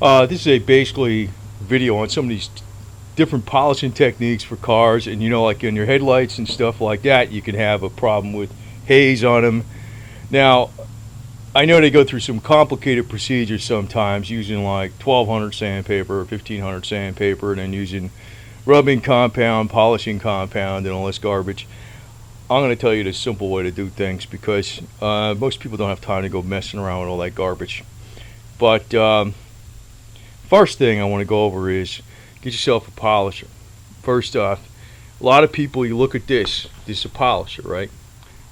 This is a basically video on some of these different polishing techniques for cars, and like in your headlights and stuff like that, you can have a problem with haze on them. Now, I know they go through some complicated procedures sometimes, using like 1200 sandpaper or 1500 sandpaper, and then using rubbing compound, polishing compound, and all this garbage. I'm going to tell you the simple way to do things, because most people don't have time to go messing around with all that garbage. But first thing I want to go over is get yourself a polisher. First off, a lot of people, you look at this is a polisher, right?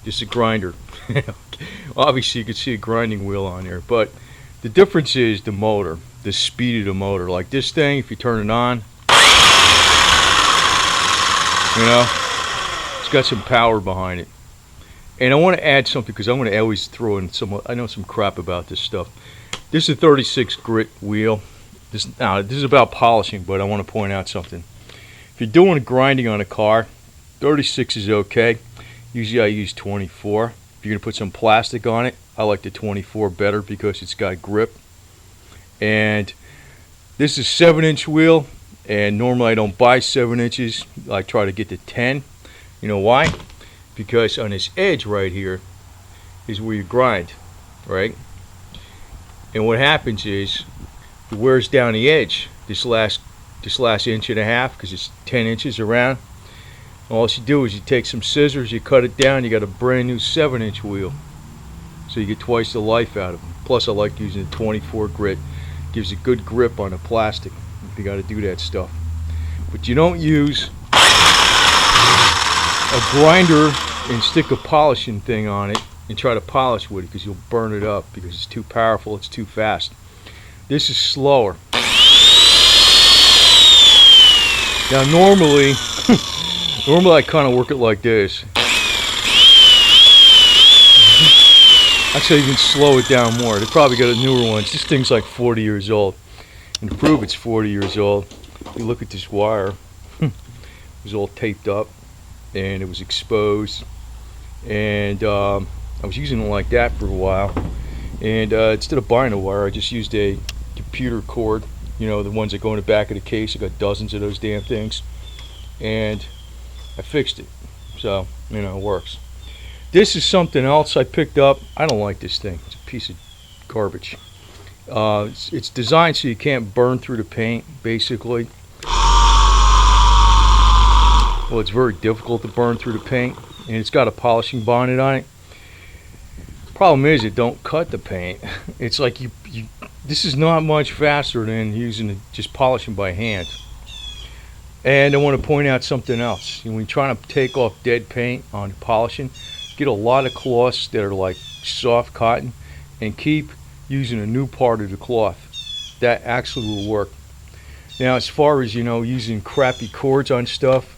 This is a grinder. Obviously you can see a grinding wheel on there, but the difference is the motor, the speed of the motor. Like this thing, if you turn it on, it's got some power behind it. And I want to add something, because I'm going to always throw in I know some crap about this stuff. This is a 36 grit wheel. This is about polishing, but I want to point out something. If you're doing grinding on a car, 36 is okay. Usually I use 24. If you're going to put some plastic on it, I like the 24 better because it's got grip. And this is a 7-inch wheel, and normally I don't buy 7 inches. I try to get to 10. You know why? Because on this edge right here is where you grind, right? And what happens is it wears down the edge, this last inch and a half, because it's 10 inches around. All you do is you take some scissors, you cut it down, you got a brand new 7-inch wheel. So you get twice the life out of them. Plus I like using the 24 grit. Gives a good grip on the plastic if you got to do that stuff. But you don't use a grinder and stick a polishing thing on it and try to polish with it, because you'll burn it up, because it's too powerful, it's too fast. This is slower. Now normally I kind of work it like this. Actually, you can slow it down more. They probably got a newer one. This thing's like 40 years old. And to prove it's 40 years old, you look at this wire. It was all taped up, and it was exposed. And I was using it like that for a while. And instead of buying a wire, I just used a computer cord. The ones that go in the back of the case. I got dozens of those damn things. And I fixed it. So, it works. This is something else I picked up. I don't like this thing. It's a piece of garbage. It's designed so you can't burn through the paint, basically. Well, it's very difficult to burn through the paint, and it's got a polishing bonnet on it. Problem is, it don't cut the paint. It's like this is not much faster than just polishing by hand. And I want to point out something else. When you're trying to take off dead paint on polishing, get a lot of cloths that are like soft cotton, and keep using a new part of the cloth. That actually will work. Now, as far as using crappy cords on stuff,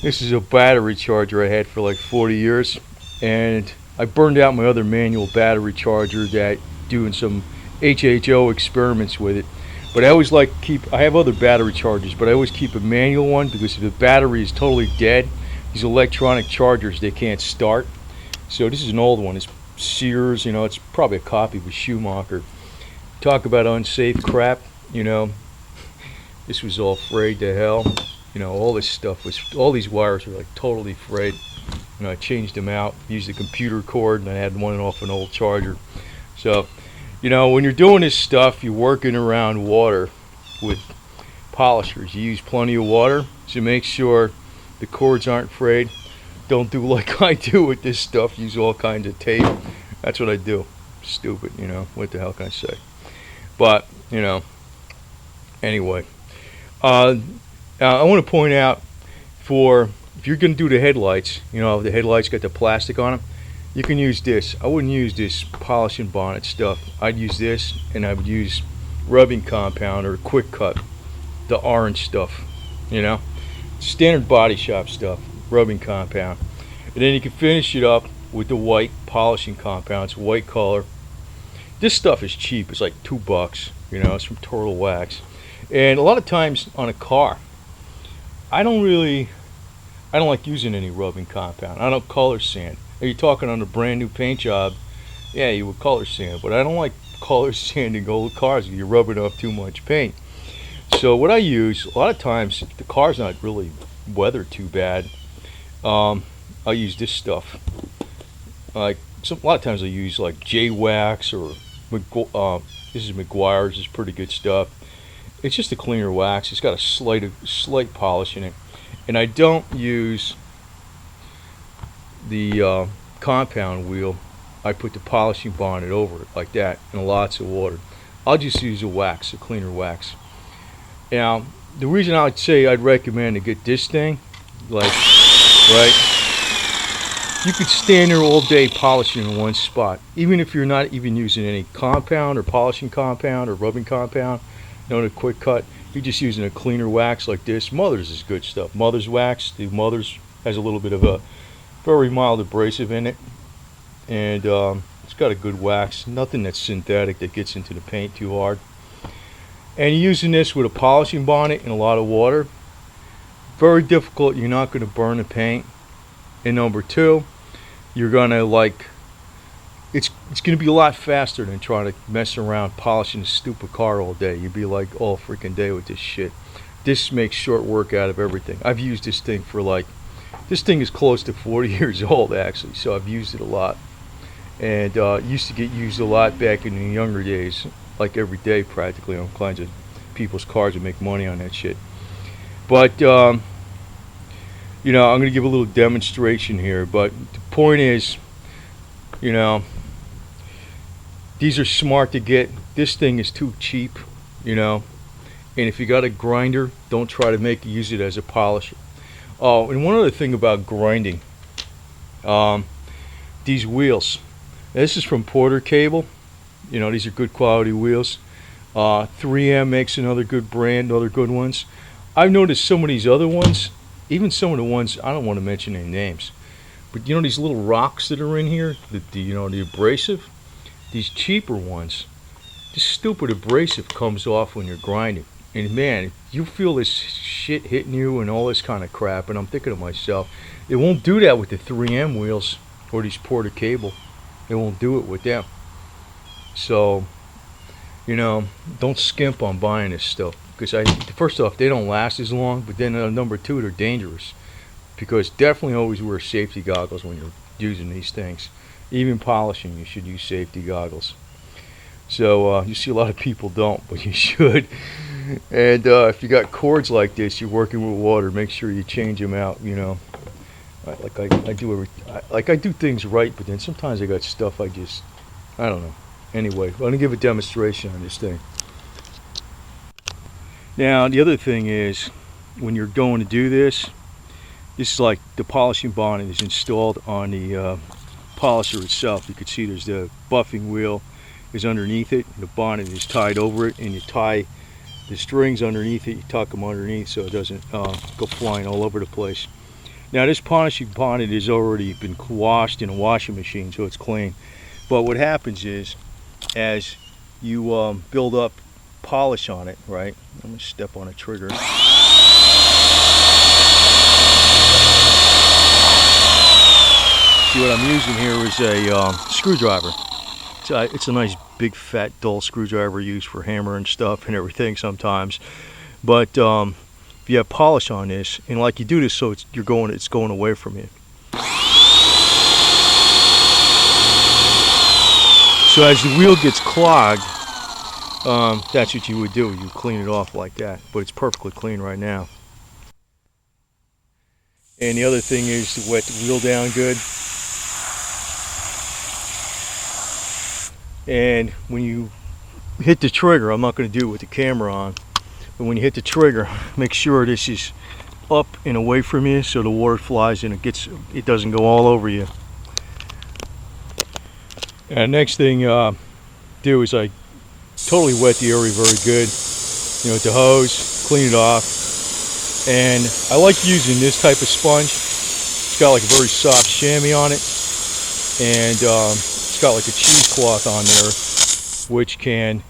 this is a battery charger I had for like 40 years, and I burned out my other manual battery charger that doing some HHO experiments with it. But I always I have other battery chargers, but I always keep a manual one, because if the battery is totally dead, these electronic chargers, they can't start. So this is an old one. It's Sears, it's probably a copy of a Schumacher. Talk about unsafe crap, This was all frayed to hell. All this stuff all these wires were like totally frayed. I changed them out, used a computer cord, and I had one off an old charger. So, when you're doing this stuff, you're working around water with polishers. You use plenty of water, so make sure the cords aren't frayed. Don't do like I do with this stuff. Use all kinds of tape. That's what I do. Stupid, what the hell can I say? But, anyway. I want to point out, if you're going to do the headlights, the headlights got the plastic on them, you can use this. I wouldn't use this polishing bonnet stuff. I'd use this, and I would use rubbing compound or quick cut, the orange stuff, standard body shop stuff, rubbing compound. And then you can finish it up with the white polishing compound. It's white color. This stuff is cheap. It's like $2. It's from Turtle Wax. And a lot of times on a car, I don't like using any rubbing compound. I don't color sand. Are you talking on a brand new paint job Yeah, you would color sand, but I don't like color sanding old cars if you're rubbing off too much paint. So what I use, a lot of times, if the car's not really weathered too bad, I'll use this stuff. Like a lot of times I use like J-Wax or this is McGuire's. Is pretty good stuff. It's just a cleaner wax. It's got a slight polish in it, and I don't use the compound wheel. I put the polishing bonnet over it like that in lots of water. I'll just use a wax, a cleaner wax. Now, the reason I'd say I'd recommend to get this thing, like, right, you could stand there all day polishing in one spot, even if you're not even using any compound or polishing compound or rubbing compound, a quick cut. You're just using a cleaner wax like this. Mother's is good stuff. Mother's wax, the Mother's has a little bit of a very mild abrasive in it, and it's got a good wax. Nothing that's synthetic that gets into the paint too hard. And you're using this with a polishing bonnet and a lot of water. Very difficult. You're not going to burn the paint. And number two, you're going to it's going to be a lot faster than trying to mess around polishing a stupid car all day. You'd be like all freaking day with this shit. This makes short work out of everything. I've used this thing for this thing is close to 40 years old actually, so I've used it a lot. And used to get used a lot back in the younger days, like every day practically, on kinds of people's cars and make money on that shit. But I'm going to give a little demonstration here, but the point is, these are smart to get. This thing is too cheap, and if you got a grinder, don't try to use it as a polisher. Oh, and one other thing about grinding, these wheels. This is from Porter Cable. These are good quality wheels. 3M makes another good brand, other good ones. I've noticed some of these other ones, even some of the ones, I don't want to mention any names, but these little rocks that are in here, the abrasive, these cheaper ones, this stupid abrasive comes off when you're grinding. And man, you feel this shit hitting you and all this kind of crap, and I'm thinking to myself, it won't do that with the 3M wheels or these Porter Cable. It won't do it with them. So, don't skimp on buying this stuff, because first off, they don't last as long, but then number two, they're dangerous, because definitely always wear safety goggles when you're using these things. Even polishing, you should use safety goggles. So you see a lot of people don't, but you should. And if you got cords like this, you're working with water, make sure you change them out. I do things right, but then sometimes I got stuff I don't know. Anyway, I'm gonna give a demonstration on this thing. Now the other thing is, when you're going to do this is like the polishing bonnet is installed on the polisher itself. You can see there's the buffing wheel is underneath it, and the bonnet is tied over it, and you tie the strings underneath it, you tuck them underneath so it doesn't go flying all over the place. Now this polishing bonnet has already been washed in a washing machine, so it's clean. But what happens is, as you build up polish on it, right? I'm going to step on a trigger. See, what I'm using here is a screwdriver. It's a nice big fat dull screwdriver used for hammering stuff and everything sometimes. But if you have polish on this, and like you do this so it's going away from you. So as the wheel gets clogged, that's what you would do. You clean it off like that. But it's perfectly clean right now. And the other thing is to wet the wheel down good. And when you hit the trigger, I'm not going to do it with the camera on, but when you hit the trigger, make sure this is up and away from you so the water flies and it doesn't go all over you. And next thing do is I totally wet the area very good, with the hose, clean it off. And I like using this type of sponge. It's got like a very soft chamois on it, and it's got like a cheesecloth on there, which can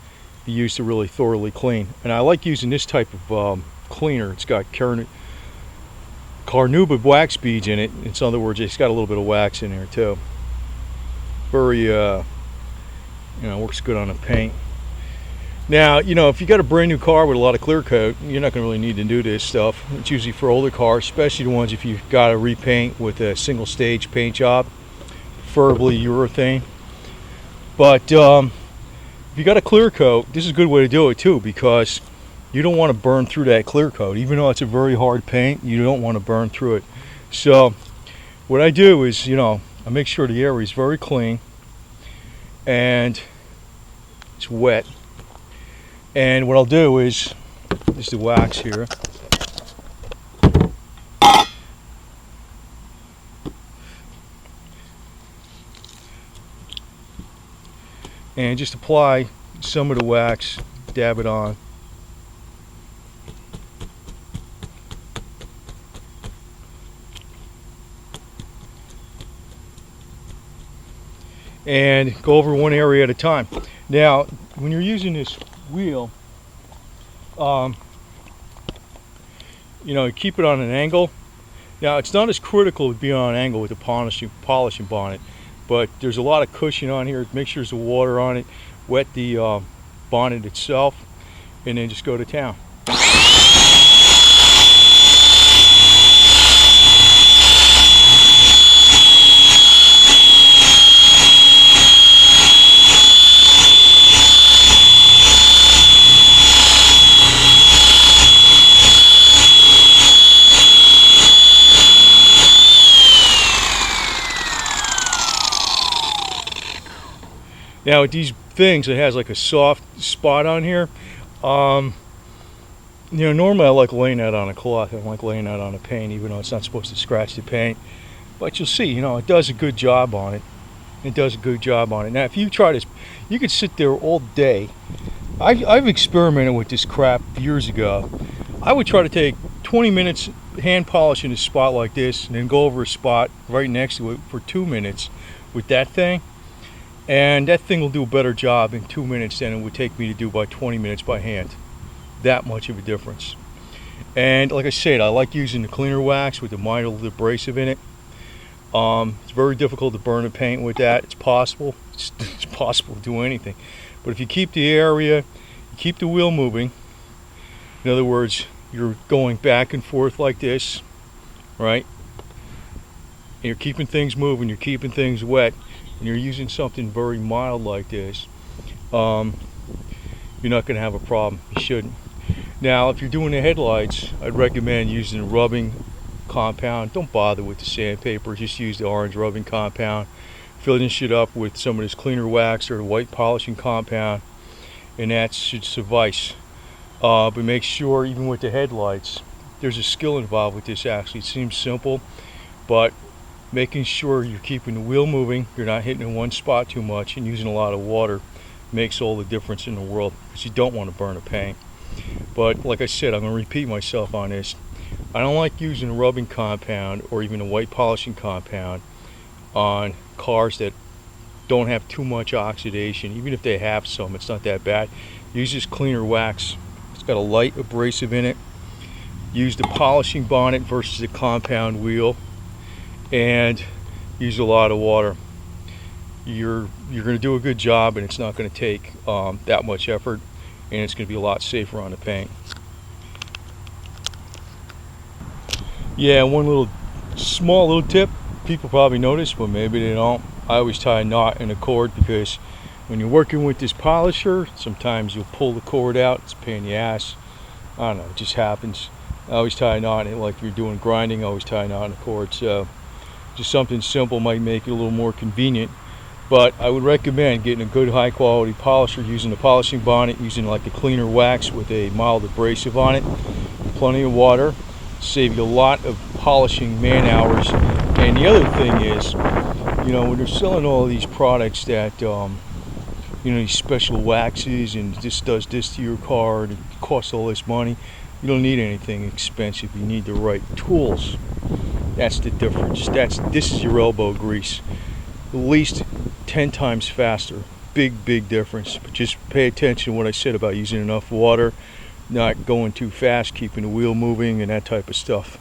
be used to really thoroughly clean. And I like using this type of cleaner. It's got carnauba wax beads in it. In other words, it's got a little bit of wax in there too. Very Works good on the paint. Now, if you got a brand new car with a lot of clear coat, you're not going to really need to do this stuff. It's usually for older cars, especially the ones if you've got to repaint with a single stage paint job, preferably urethane. But if you got a clear coat, this is a good way to do it too, because you don't want to burn through that clear coat. Even though it's a very hard paint, you don't want to burn through it. So what I do is, I make sure the area is very clean and it's wet. And what I'll do is the wax here. And just apply some of the wax, dab it on. And go over one area at a time. Now, when you're using this wheel, keep it on an angle. Now, it's not as critical to be on an angle with the polishing bonnet, but there's a lot of cushion on here. Make sure there's water on it. Wet the bonnet itself, and then just go to town. Now with these things, it has like a soft spot on here. Normally I like laying that on a cloth. I don't like laying that on a paint, even though it's not supposed to scratch the paint. But you'll see, it does a good job on it. It does a good job on it. Now if you try this, you could sit there all day. I've experimented with this crap years ago. I would try to take 20 minutes hand polishing a spot like this, and then go over a spot right next to it for 2 minutes with that thing. And that thing will do a better job in 2 minutes than it would take me to do by 20 minutes by hand. That much of a difference. And like I said, I like using the cleaner wax with the mild abrasive in it. It's very difficult to burn a paint with that. It's possible. It's possible to do anything. But if you keep the area, you keep the wheel moving. In other words, you're going back and forth like this, right? And you're keeping things moving. You're keeping things wet. And you're using something very mild like this, you're not going to have a problem. You shouldn't. Now, if you're doing the headlights, I'd recommend using a rubbing compound. Don't bother with the sandpaper. Just use the orange rubbing compound. Fill this shit up with some of this cleaner wax or the white polishing compound, and that should suffice. But make sure, even with the headlights, there's a skill involved with this. Actually, it seems simple, but making sure you're keeping the wheel moving, you're not hitting in one spot too much, and using a lot of water makes all the difference in the world, because you don't want to burn a paint. But like I said, I'm going to repeat myself on this. I don't like using a rubbing compound or even a white polishing compound on cars that don't have too much oxidation. Even if they have some, it's not that bad. Use this cleaner wax. It's got a light abrasive in it. Use the polishing bonnet versus the compound wheel. And use a lot of water. You're going to do a good job, and it's not going to take that much effort, and it's going to be a lot safer on the paint. Yeah, one small little tip, people probably notice, but maybe they don't. I always tie a knot in a cord, because when you're working with this polisher, sometimes you'll pull the cord out. It's a pain in the ass. I don't know, it just happens. I always tie a knot in it, like if you're doing grinding, I always tie a knot in a cord. So just something simple might make it a little more convenient. But I would recommend getting a good high quality polisher, using the polishing bonnet, using like a cleaner wax with a mild abrasive on it, plenty of water, save you a lot of polishing man hours. And the other thing is, when they're selling all these products that these special waxes and this does this to your car and it costs all this money, you don't need anything expensive. You need the right tools. That's the difference. This is your elbow grease. At least 10 times faster. Big difference. But just pay attention to what I said about using enough water, not going too fast, keeping the wheel moving, and that type of stuff.